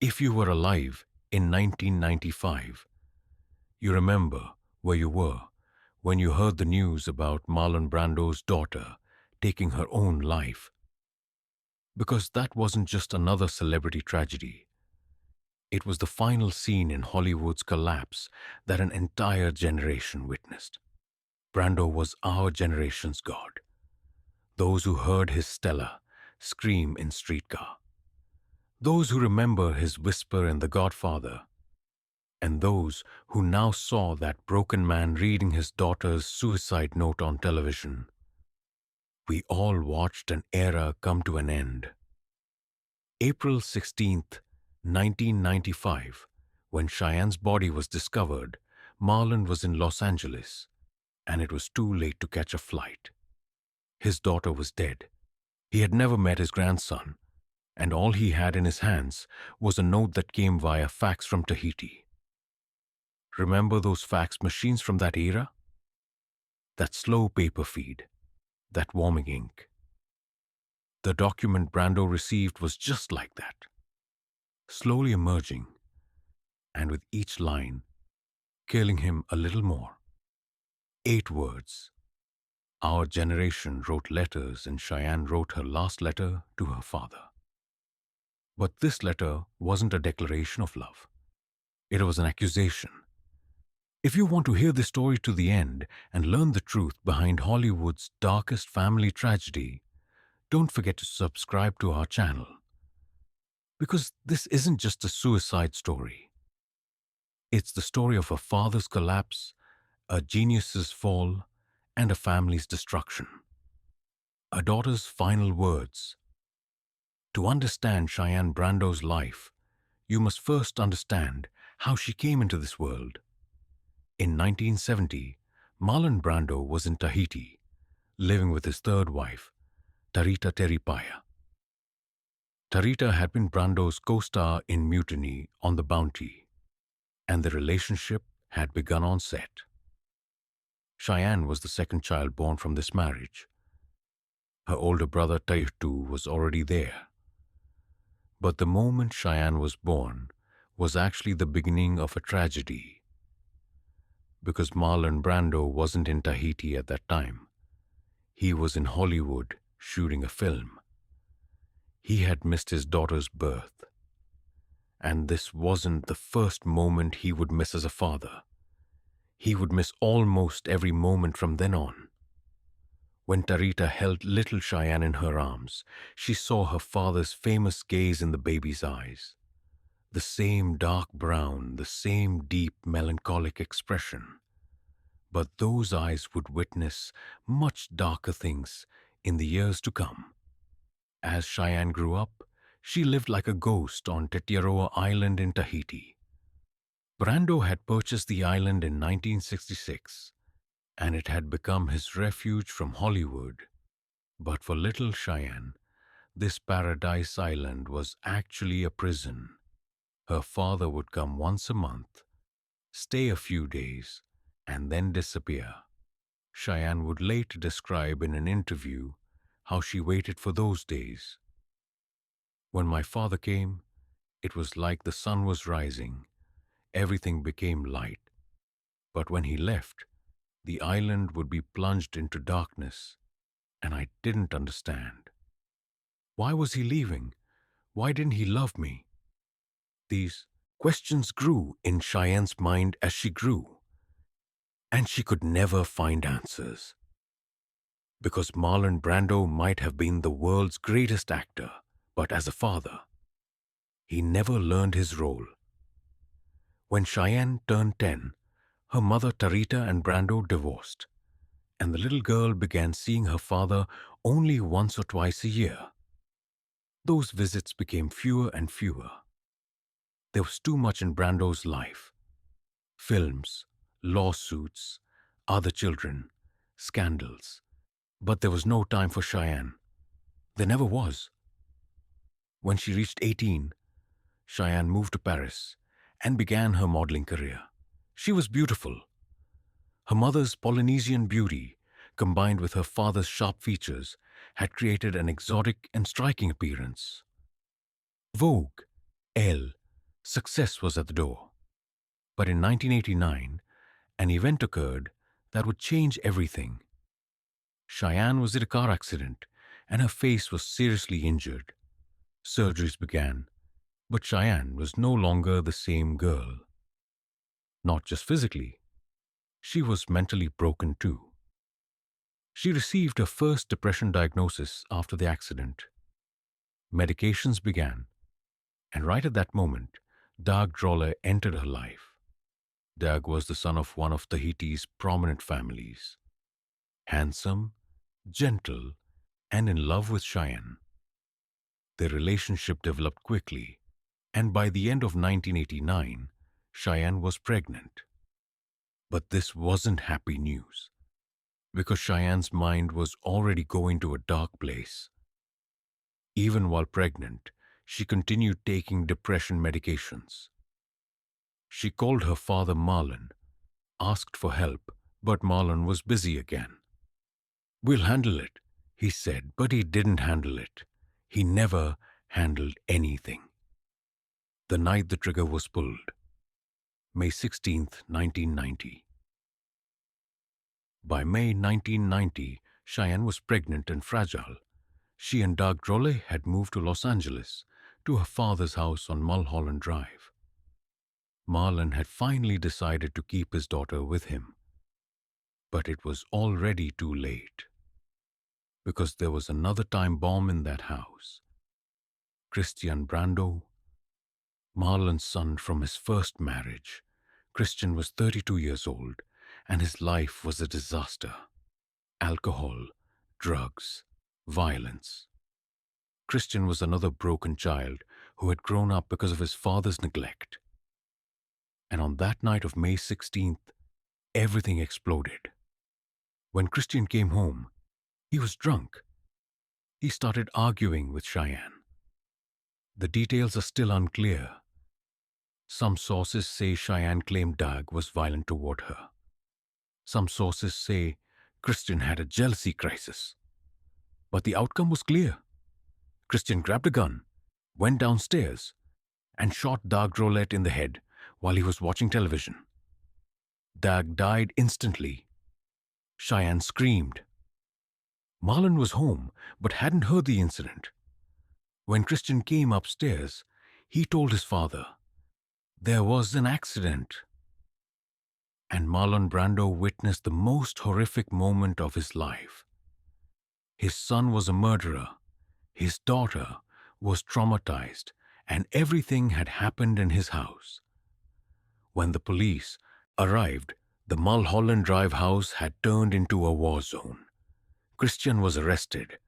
If you were alive in 1995, you remember where you were when you heard the news about Marlon Brando's daughter taking her own life. Because that wasn't just another celebrity tragedy. It was the final scene in Hollywood's collapse that an entire generation witnessed. Brando was our generation's god. Those who heard his Stella scream in Streetcar. Those who remember his whisper in The Godfather. And those who now saw that broken man reading his daughter's suicide note on television. We all watched an era come to an end. April 16th, 1995, when Cheyenne's body was discovered, Marlon was in Los Angeles, and it was too late to catch a flight. His daughter was dead. He had never met his grandson, and all he had in his hands was a note that came via fax from Tahiti. Remember those fax machines from that era? That slow paper feed, that warming ink. The document Brando received was just like that, slowly emerging, and with each line, killing him a little more. 8 words. Our generation wrote letters, and Cheyenne wrote her last letter to her father. But this letter wasn't a declaration of love. It was an accusation. If you want to hear this story to the end and learn the truth behind Hollywood's darkest family tragedy, don't forget to subscribe to our channel. Because this isn't just a suicide story. It's the story of a father's collapse, a genius's fall, and a family's destruction. A daughter's final words. To understand Cheyenne Brando's life, you must first understand how she came into this world. In 1970, Marlon Brando was in Tahiti, living with his third wife, Tarita Teripaya. Tarita had been Brando's co-star in Mutiny on the Bounty, and the relationship had begun on set. Cheyenne was the second child born from this marriage. Her older brother Tahiti was already there. But the moment Cheyenne was born was actually the beginning of a tragedy. Because Marlon Brando wasn't in Tahiti at that time. He was in Hollywood shooting a film. He had missed his daughter's birth. And this wasn't the first moment he would miss as a father. He would miss almost every moment from then on. When Tarita held little Cheyenne in her arms, she saw her father's famous gaze in the baby's eyes. The same dark brown, the same deep melancholic expression. But those eyes would witness much darker things in the years to come. As Cheyenne grew up, she lived like a ghost on Tetiaroa Island in Tahiti. Brando had purchased the island in 1966, and it had become his refuge from Hollywood. But for little Cheyenne, this paradise island was actually a prison. Her father would come once a month, stay a few days, and then disappear. Cheyenne would later describe in an interview how she waited for those days. When my father came, it was like the sun was rising. Everything became light. But when he left, the island would be plunged into darkness, and I didn't understand. Why was he leaving? Why didn't he love me? These questions grew in Cheyenne's mind as she grew, and she could never find answers. Because Marlon Brando might have been the world's greatest actor, but as a father, he never learned his role. When Cheyenne turned 10, her mother Tarita and Brando divorced, and the little girl began seeing her father only once or twice a year. Those visits became fewer and fewer. There was too much in Brando's life. Films, lawsuits, other children, scandals. But there was no time for Cheyenne. There never was. When she reached 18, Cheyenne moved to Paris and began her modeling career. She was beautiful. Her mother's Polynesian beauty, combined with her father's sharp features, had created an exotic and striking appearance. Vogue, Elle, Success was at the door. But in 1989, an event occurred that would change everything. Cheyenne was in a car accident, and her face was seriously injured. Surgeries began, but Cheyenne was no longer the same girl. Not just physically, she was mentally broken too. She received her first depression diagnosis after the accident. Medications began, and right at that moment, Doug Droller entered her life. Doug was the son of one of Tahiti's prominent families. Handsome, gentle, and in love with Cheyenne. Their relationship developed quickly, and by the end of 1989, Cheyenne was pregnant. But this wasn't happy news, because Cheyenne's mind was already going to a dark place. Even while pregnant, she continued taking depression medications. She called her father Marlon, asked for help, but Marlon was busy again. "We'll handle it," he said, but he didn't handle it. He never handled anything. The night the trigger was pulled, May 16th, 1990. By May 1990, Cheyenne was pregnant and fragile. She and Doug Droller had moved to Los Angeles, to her father's house on Mulholland Drive. Marlon had finally decided to keep his daughter with him. But it was already too late. Because there was another time bomb in that house. Christian Brando, Marlon's son from his first marriage. Christian was 32 years old, and his life was a disaster. Alcohol, drugs, violence. Christian was another broken child who had grown up because of his father's neglect. And on that night of May 16th, everything exploded. When Christian came home, he was drunk. He started arguing with Cheyenne. The details are still unclear. Some sources say Cheyenne claimed Doug was violent toward her. Some sources say Christian had a jealousy crisis. But the outcome was clear. Christian grabbed a gun, went downstairs, and shot Doug Droller in the head while he was watching television. Doug died instantly. Cheyenne screamed. Marlon was home but hadn't heard the incident. When Christian came upstairs, he told his father, "There was an accident." And Marlon Brando witnessed the most horrific moment of his life. His son was a murderer, his daughter was traumatized, and everything had happened in his house. When the police arrived, the Mulholland Drive house had turned into a war zone. Christian was arrested.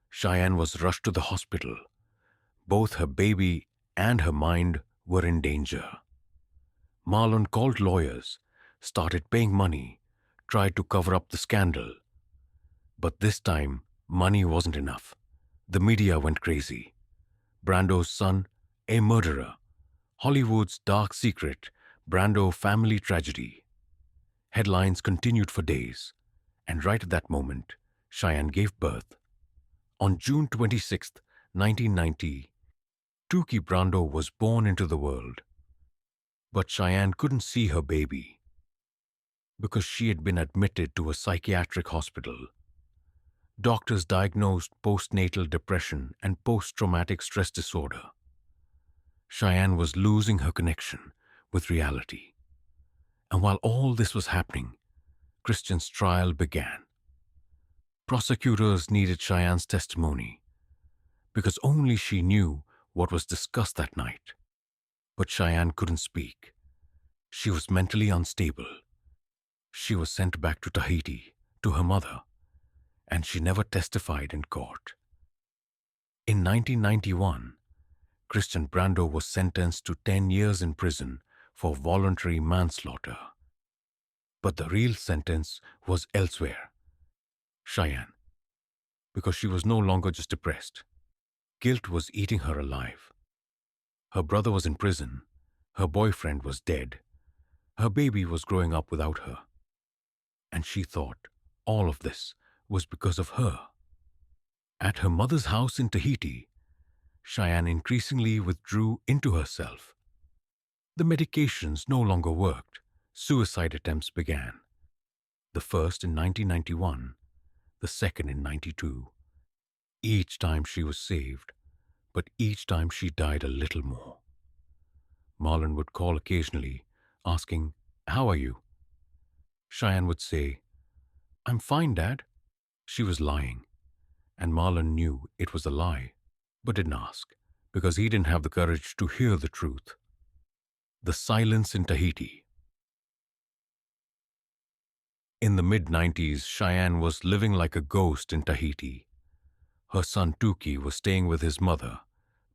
Cheyenne was rushed to the hospital. Both her baby and her mind were in danger. Marlon called lawyers, started paying money, tried to cover up the scandal. But this time, money wasn't enough. The media went crazy. Brando's son, a murderer. Hollywood's dark secret, Brando family tragedy. Headlines continued for days, and right at that moment, Cheyenne gave birth. On June 26, 1990, Tuki Brando was born into the world. But Cheyenne couldn't see her baby because she had been admitted to a psychiatric hospital. Doctors diagnosed postnatal depression and post-traumatic stress disorder. Cheyenne was losing her connection with reality. And while all this was happening, Christian's trial began. Prosecutors needed Cheyenne's testimony because only she knew what was discussed that night. But Cheyenne couldn't speak. She was mentally unstable. She was sent back to Tahiti, to her mother, and she never testified in court. In 1991, Christian Brando was sentenced to 10 years in prison for voluntary manslaughter. But the real sentence was elsewhere. Cheyenne. Because she was no longer just depressed. Guilt was eating her alive. Her brother was in prison. Her boyfriend was dead. Her baby was growing up without her. And she thought all of this was because of her. At her mother's house in Tahiti, Cheyenne increasingly withdrew into herself. The medications no longer worked. Suicide attempts began. The first in 1991, the second in 92. Each time she was saved, but each time she died a little more. Marlon would call occasionally, asking, "How are you?" Cheyenne would say, "I'm fine, Dad." She was lying, and Marlon knew it was a lie, but didn't ask, because he didn't have the courage to hear the truth. The silence in Tahiti. In the mid-90s, Cheyenne was living like a ghost in Tahiti. Her son Tuki was staying with his mother,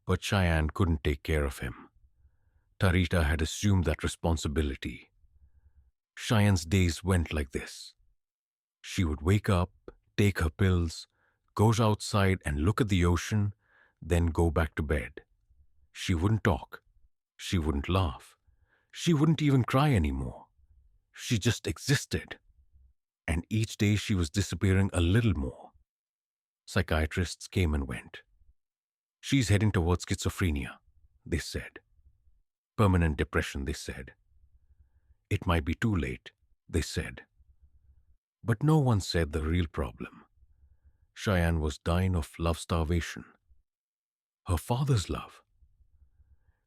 but Cheyenne couldn't take care of him. Tarita had assumed that responsibility. Cheyenne's days went like this. She would wake up, take her pills, go outside and look at the ocean, then go back to bed. She wouldn't talk. She wouldn't laugh. She wouldn't even cry anymore. She just existed. And each day she was disappearing a little more. Psychiatrists came and went. She's heading towards schizophrenia, they said. Permanent depression, they said. It might be too late, they said. But no one said the real problem. Cheyenne was dying of love starvation. Her father's love.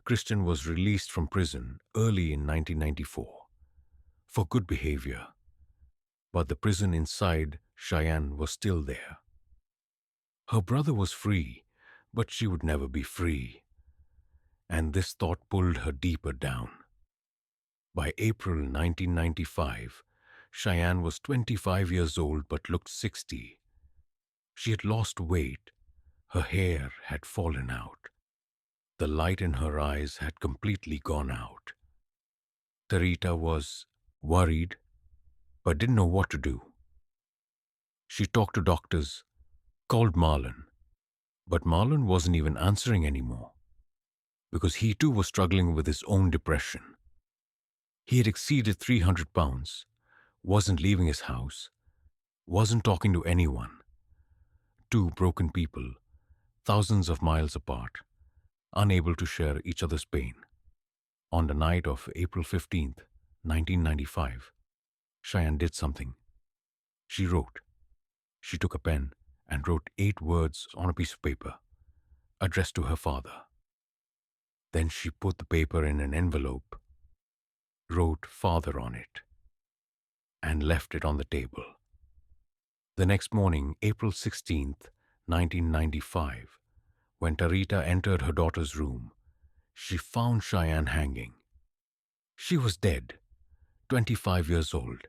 Christian was released from prison early in 1994 for good behavior. But the prison inside Cheyenne was still there. Her brother was free, but she would never be free. And this thought pulled her deeper down. By April 1995, Cheyenne was 25 years old but looked 60. She had lost weight. Her hair had fallen out. The light in her eyes had completely gone out. Tarita was worried, but didn't know what to do. She talked to doctors, called Marlon, but Marlon wasn't even answering anymore, because he too was struggling with his own depression. He had exceeded 300 pounds, wasn't leaving his house, wasn't talking to anyone. Two broken people, thousands of miles apart, unable to share each other's pain. On the night of April 15th, 1995, Cheyenne did something. She wrote. She took a pen and wrote 8 words on a piece of paper, addressed to her father. Then she put the paper in an envelope, wrote "Father" on it, and left it on the table. The next morning, April 16th, 1995, when Tarita entered her daughter's room, she found Cheyenne hanging. She was dead, 25 years old,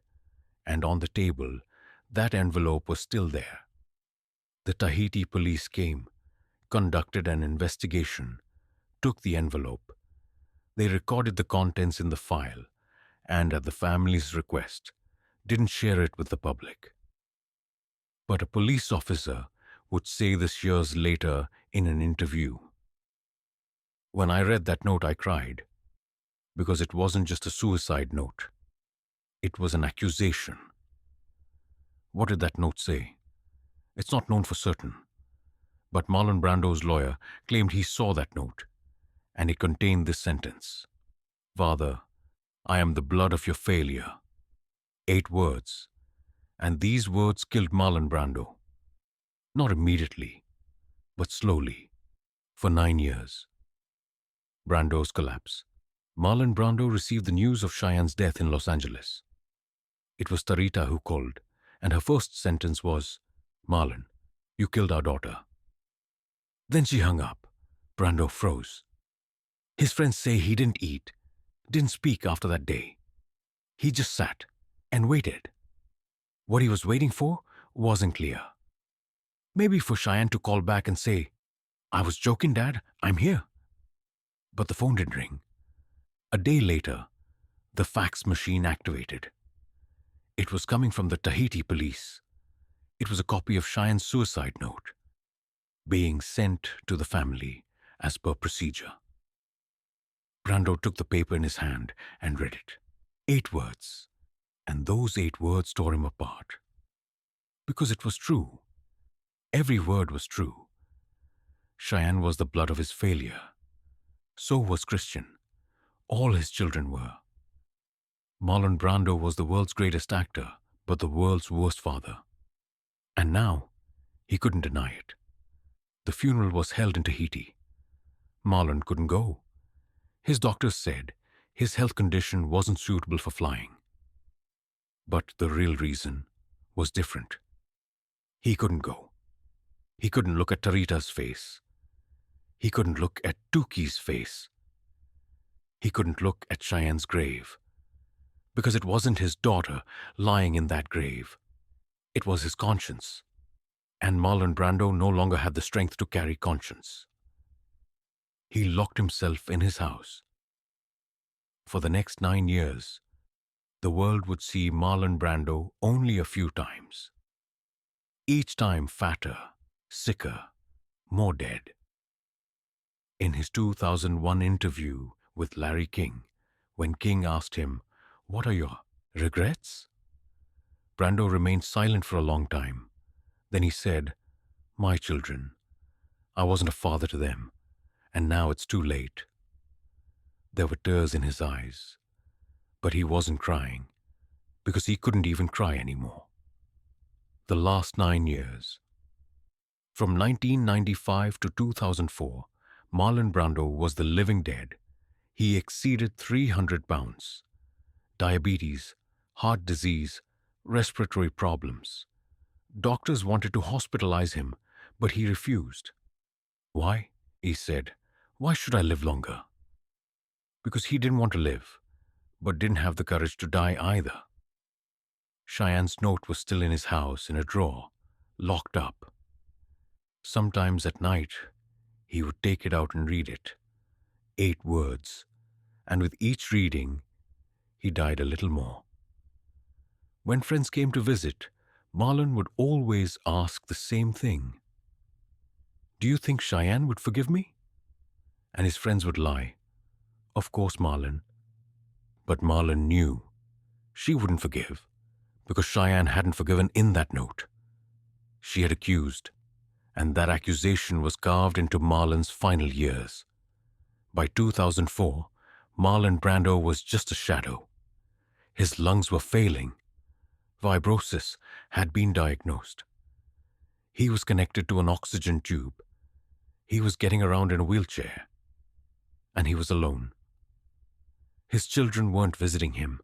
and on the table, that envelope was still there. The Tahiti police came, conducted an investigation, took the envelope. They recorded the contents in the file, and at the family's request, didn't share it with the public. But a police officer would say this years later in an interview. When I read that note, I cried, because it wasn't just a suicide note. It was an accusation. What did that note say? It's not known for certain, but Marlon Brando's lawyer claimed he saw that note, and it contained this sentence: "Father, I am the blood of your failure." 8 words, and these words killed Marlon Brando. Not immediately, but slowly, for 9 years. Brando's collapse. Marlon Brando received the news of Cheyenne's death in Los Angeles. It was Tarita who called, and her first sentence was, "Marlon, you killed our daughter." Then she hung up. Brando froze. His friends say he didn't eat, didn't speak after that day. He just sat and waited. What he was waiting for wasn't clear. Maybe for Cheyenne to call back and say, "I was joking, Dad, I'm here." But the phone didn't ring. A day later, the fax machine activated. It was coming from the Tahiti police. It was a copy of Cheyenne's suicide note, being sent to the family as per procedure. Brando took the paper in his hand and read it. 8 words, and those 8 words tore him apart. Because it was true. Every word was true. Cheyenne was the blood of his failure. So was Christian. All his children were. Marlon Brando was the world's greatest actor, but the world's worst father. And now, he couldn't deny it. The funeral was held in Tahiti. Marlon couldn't go. His doctors said his health condition wasn't suitable for flying. But the real reason was different. He couldn't go. He couldn't look at Tarita's face. He couldn't look at Tuki's face. He couldn't look at Cheyenne's grave. Because it wasn't his daughter lying in that grave. It was his conscience. And Marlon Brando no longer had the strength to carry conscience. He locked himself in his house. For the next 9 years, the world would see Marlon Brando only a few times. Each time fatter, sicker, more dead. In his 2001 interview with Larry King, when King asked him, "What are your regrets?" Brando remained silent for a long time. Then he said, "My children. I wasn't a father to them, and now it's too late." There were tears in his eyes, but he wasn't crying, because he couldn't even cry anymore. The last 9 years. From 1995 to 2004, Marlon Brando was the living dead. He exceeded 300 pounds. Diabetes, heart disease, respiratory problems. Doctors wanted to hospitalize him, but he refused. "Why?" he said. "Why should I live longer?" Because he didn't want to live, but didn't have the courage to die either. Cheyenne's note was still in his house in a drawer, locked up. Sometimes at night, he would take it out and read it. 8 words, and with each reading, he died a little more. When friends came to visit, Marlon would always ask the same thing. "Do you think Cheyenne would forgive me?" And his friends would lie. "Of course, Marlon." But Marlon knew she wouldn't forgive, because Cheyenne hadn't forgiven in that note. She had accused, and that accusation was carved into Marlon's final years. By 2004, Marlon Brando was just a shadow. His lungs were failing. Fibrosis had been diagnosed. He was connected to an oxygen tube. He was getting around in a wheelchair. And he was alone. His children weren't visiting him,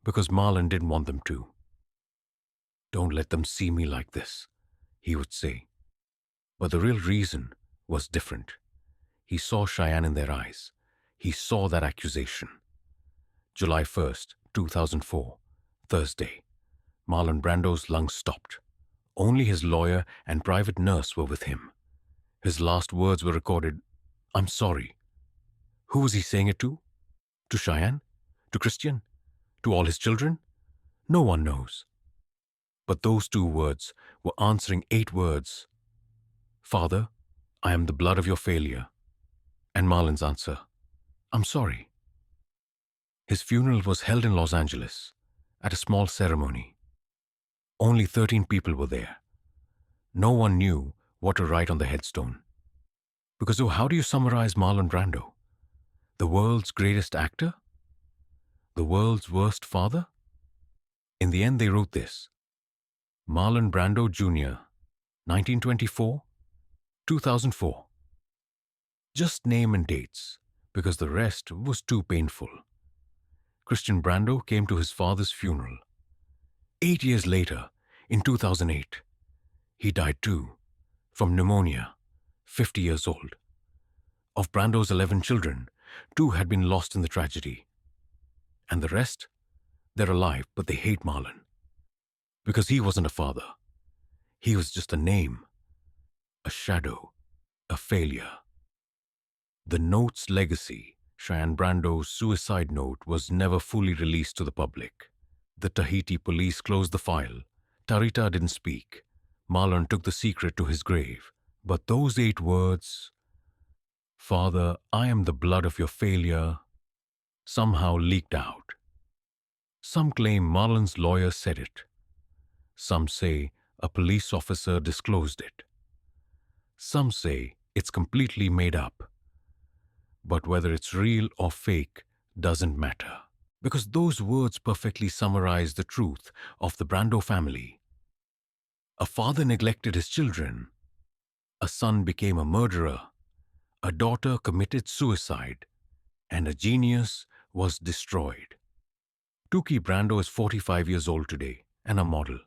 because Marlon didn't want them to. "Don't let them see me like this," he would say. But the real reason was different. He saw Cheyenne in their eyes. He saw that accusation. July 1st, 2004, Thursday. Marlon Brando's lungs stopped. Only his lawyer and private nurse were with him. His last words were recorded, "I'm sorry." Who was he saying it to? To Cheyenne? To Christian? To all his children? No one knows. But those 2 words were answering 8 words. "Father, I am the blood of your failure." And Marlon's answer, "I'm sorry." His funeral was held in Los Angeles, at a small ceremony. Only 13 people were there. No one knew what to write on the headstone. Because how do you summarize Marlon Brando? The world's greatest actor? The world's worst father? In the end, they wrote this: Marlon Brando Jr., 1924, 2004. Just name and dates, because the rest was too painful. Christian Brando came to his father's funeral. 8 years later, in 2008, he died too, from pneumonia, 50 years old. Of Brando's 11 children, 2 had been lost in the tragedy. And the rest? They're alive, but they hate Marlon. Because he wasn't a father. He was just a name, a shadow, a failure. The note's legacy, Cheyenne Brando's suicide note, was never fully released to the public. The Tahiti police closed the file. Tarita didn't speak. Marlon took the secret to his grave. But those 8 words, "Father, I am the blood of your failure," somehow leaked out. Some claim Marlon's lawyer said it. Some say a police officer disclosed it. Some say it's completely made up. But whether it's real or fake doesn't matter. Because those words perfectly summarize the truth of the Brando family. A father neglected his children. A son became a murderer. A daughter committed suicide. And a genius was destroyed. Tuki Brando is 45 years old today and a model.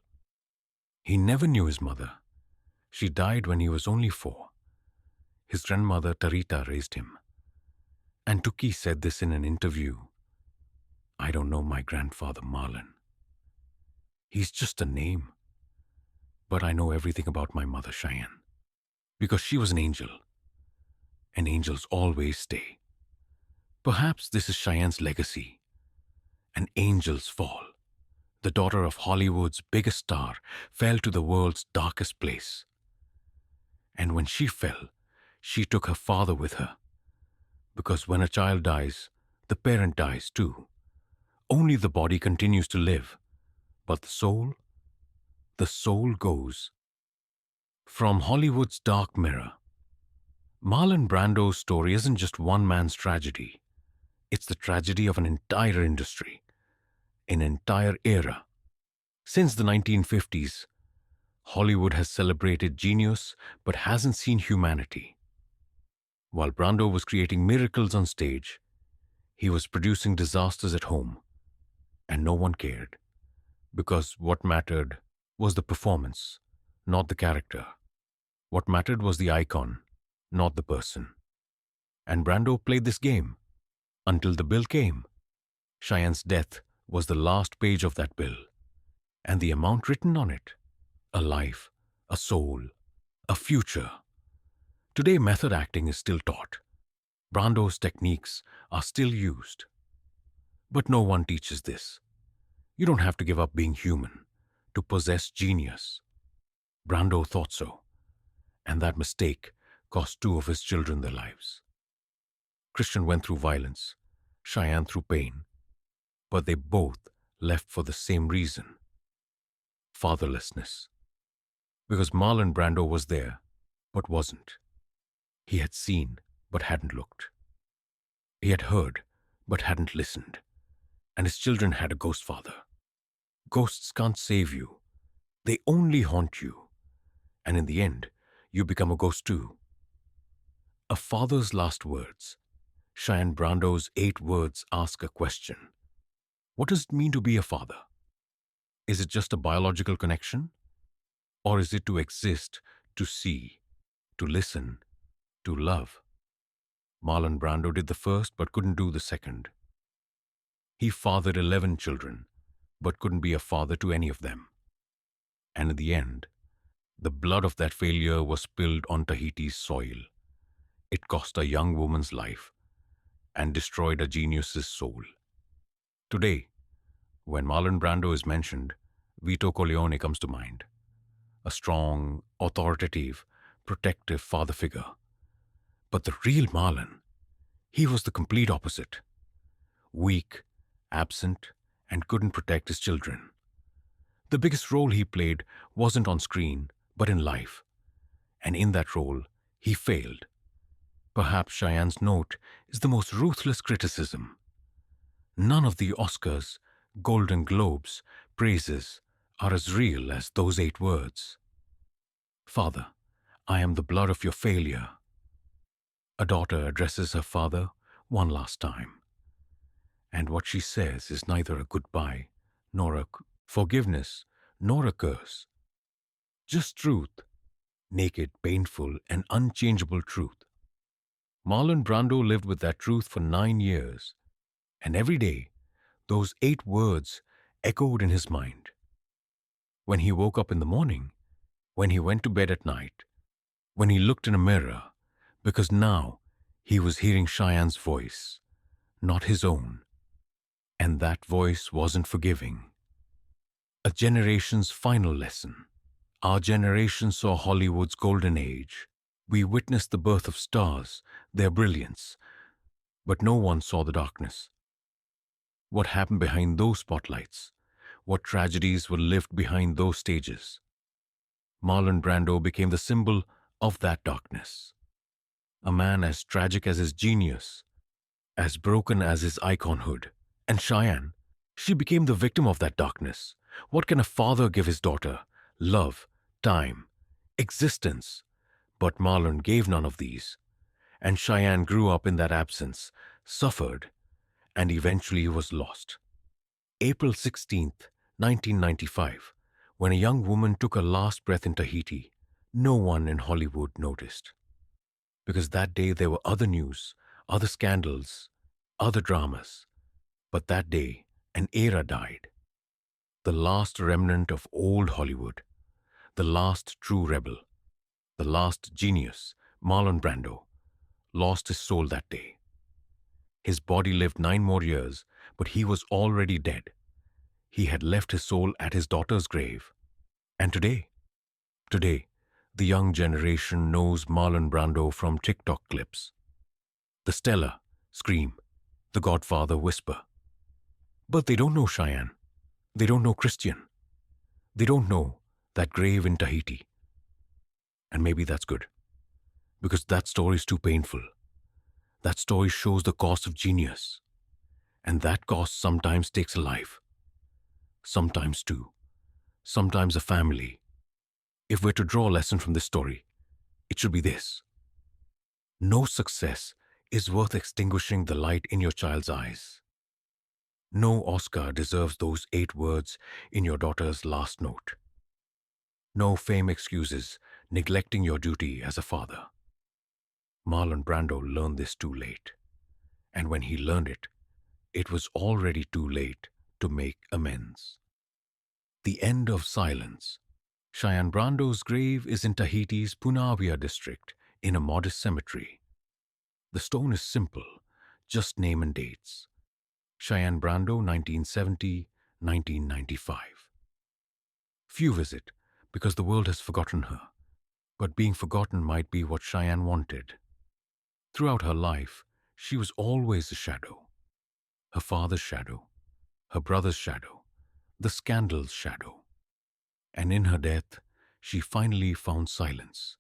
He never knew his mother. She died when he was only 4. His grandmother Tarita raised him. And Tuki said this in an interview. I don't know my grandfather Marlon. He's just a name. But I know everything about my mother Cheyenne. Because she was an angel. And angels always stay. Perhaps this is Cheyenne's legacy. An angel's fall. The daughter of Hollywood's biggest star fell to the world's darkest place. And when she fell, she took her father with her. Because when a child dies, the parent dies too. Only the body continues to live. But the soul goes. From Hollywood's dark mirror. Marlon Brando's story isn't just one man's tragedy. It's the tragedy of an entire industry, an entire era. Since the 1950s, Hollywood has celebrated genius but hasn't seen humanity. While Brando was creating miracles on stage, he was producing disasters at home, and no one cared, because what mattered was the performance, not the character. What mattered was the icon, not the person. And Brando played this game until the bill came. Cheyenne's death was the last page of that bill, and the amount written on it, a life, a soul, a future. Today, method acting is still taught. Brando's techniques are still used. But no one teaches this. You don't have to give up being human to possess genius. Brando thought so, and that mistake cost 2 of his children their lives. Christian went through violence, Cheyenne through pain, but they both left for the same reason: fatherlessness. Because Marlon Brando was there, but wasn't. He had seen, but hadn't looked. He had heard, but hadn't listened. And his children had a ghost father. Ghosts can't save you. They only haunt you. And in the end, you become a ghost too. A father's last words. Cheyenne Brando's 8 words ask a question. What does it mean to be a father? Is it just a biological connection? Or is it to exist, to see, to listen, to love? Marlon Brando did the first but couldn't do the second. He fathered 11 children, but couldn't be a father to any of them. And in the end, the blood of that failure was spilled on Tahiti's soil. It cost a young woman's life and destroyed a genius's soul. Today, when Marlon Brando is mentioned, Vito Corleone comes to mind. A strong, authoritative, protective father figure. But the real Marlon, he was the complete opposite. Weak, absent, and couldn't protect his children. The biggest role he played wasn't on screen, but in life. And in that role, he failed. Perhaps Cheyenne's note is the most ruthless criticism. None of the Oscars, Golden Globes, praises are as real as those 8 words. Father, I am the blood of your failure. A daughter addresses her father one last time. And what she says is neither a goodbye, nor a forgiveness, nor a curse. Just truth, naked, painful, and unchangeable truth. Marlon Brando lived with that truth for 9 years, and every day, those 8 words echoed in his mind. When he woke up in the morning, when he went to bed at night, when he looked in a mirror, because now he was hearing Cheyenne's voice, not his own. And that voice wasn't forgiving. A generation's final lesson. Our generation saw Hollywood's golden age. We witnessed the birth of stars, their brilliance. But no one saw the darkness. What happened behind those spotlights? What tragedies were lived behind those stages? Marlon Brando became the symbol of that darkness. A man as tragic as his genius, as broken as his iconhood. And Cheyenne, she became the victim of that darkness. What can a father give his daughter? Love, time, existence. But Marlon gave none of these. And Cheyenne grew up in that absence, suffered, and eventually was lost. April 16th, 1995, when a young woman took her last breath in Tahiti, no one in Hollywood noticed. Because that day there were other news, other scandals, other dramas. But that day, an era died. The last remnant of old Hollywood, the last true rebel, the last genius, Marlon Brando, lost his soul that day. His body lived 9 more years, but he was already dead. He had left his soul at his daughter's grave. And today, the young generation knows Marlon Brando from TikTok clips. The Stella, Scream, The Godfather, Whisper. But they don't know Cheyenne. They don't know Christian. They don't know that grave in Tahiti. And maybe that's good, because that story is too painful. That story shows the cost of genius. And that cost sometimes takes a life. Sometimes two. Sometimes a family. If we're to draw a lesson from this story, it should be this. No success is worth extinguishing the light in your child's eyes. No Oscar deserves those 8 words in your daughter's last note. No fame excuses neglecting your duty as a father. Marlon Brando learned this too late. And when he learned it, it was already too late to make amends. The End of Silence. Cheyenne Brando's grave is in Tahiti's Punawia district, in a modest cemetery. The stone is simple, just name and dates. Cheyenne Brando, 1970-1995. Few visit, because the world has forgotten her. But being forgotten might be what Cheyenne wanted. Throughout her life, she was always a shadow. Her father's shadow, her brother's shadow, the scandal's shadow. And in her death, she finally found silence.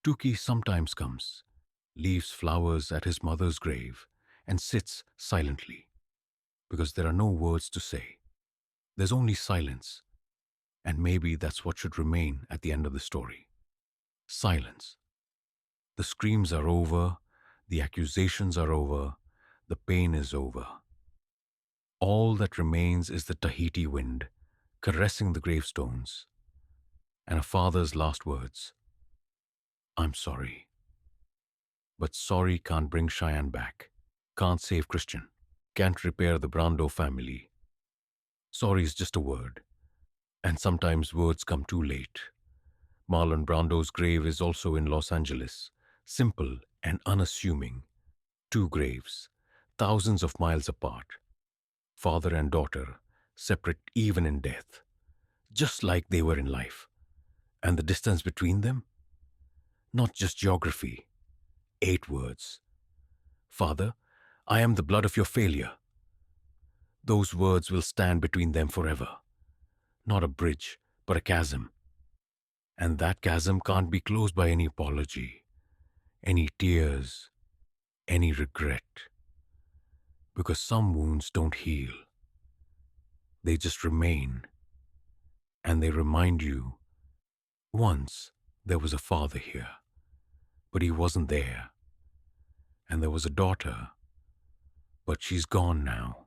Tuki sometimes comes, leaves flowers at his mother's grave, and sits silently. Because there are no words to say. There's only silence. And maybe that's what should remain at the end of the story. Silence. The screams are over, the accusations are over, the pain is over. All that remains is the Tahiti wind, caressing the gravestones, and a father's last words. I'm sorry. But sorry can't bring Cheyenne back, can't save Christian, can't repair the Brando family. Sorry is just a word, and sometimes words come too late. Marlon Brando's grave is also in Los Angeles, simple and unassuming. 2 graves, thousands of miles apart. Father and daughter, separate even in death, just like they were in life. And the distance between them? Not just geography. 8 words. Father, I am the blood of your failure. Those words will stand between them forever. Not a bridge, but a chasm. And that chasm can't be closed by any apology, any tears, any regret. Because some wounds don't heal. They just remain. And they remind you, once there was a father here, but he wasn't there. And there was a daughter, but she's gone now.